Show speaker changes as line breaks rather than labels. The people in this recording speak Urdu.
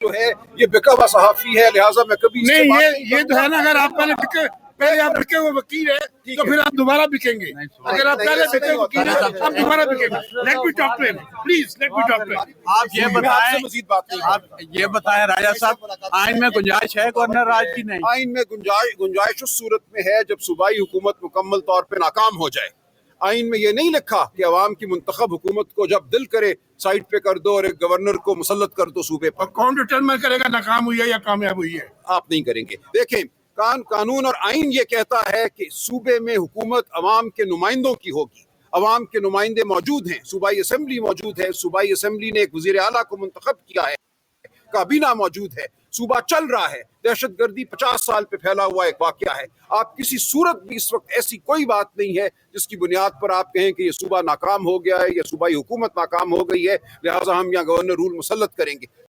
جو ہے یہ بکا ہوا صحافی ہے، لہٰذا میں کبھی اس سے
نہیں
بات
یہ تو ہے نا، اگر آپ پہلے آپ بکے ہوئے وکیل ہیں تو پھر آپ دوبارہ بکیں گے. اگر آپ پہلے بکے ہوئے وکیل ہیں آپ دوبارہ بکیں گے. Let me talk to him please, let me talk to him.
آپ یہ بتائیں،
مزید بات نہیں
آپ یہ بتائیں راجہ صاحب، آئین میں گنجائش ہے گورنر راج کی؟ نہیں.
آئین میں گنجائش اس صورت میں ہے جب صوبائی حکومت مکمل طور پہ ناکام ہو جائے. آئین میں یہ نہیں لکھا کہ عوام کی منتخب حکومت کو جب دل کرے سائٹ پہ کر دو اور ایک گورنر کو مسلط کر دو صوبے پر.
کون ڈٹرمن کرے گا ناکام ہوئی ہے یا کامیاب ہوئی ہے؟
آپ نہیں کریں گے. دیکھیں، قانون اور آئین یہ کہتا ہے کہ صوبے میں حکومت عوام کے نمائندوں کی ہوگی. عوام کے نمائندے موجود ہیں، صوبائی اسمبلی موجود ہے، صوبائی اسمبلی نے ایک وزیر اعلیٰ کو منتخب کیا ہے، کابینہ موجود ہے، صوبہ چل رہا ہے. دہشت گردی 50 سال پہ پھیلا ہوا ایک واقعہ ہے. آپ کسی صورت بھی اس وقت ایسی کوئی بات نہیں ہے جس کی بنیاد پر آپ کہیں کہ یہ صوبہ ناکام ہو گیا ہے یا صوبائی حکومت ناکام ہو گئی ہے، لہٰذا ہم یہاں گورنر رول مسلط کریں گے.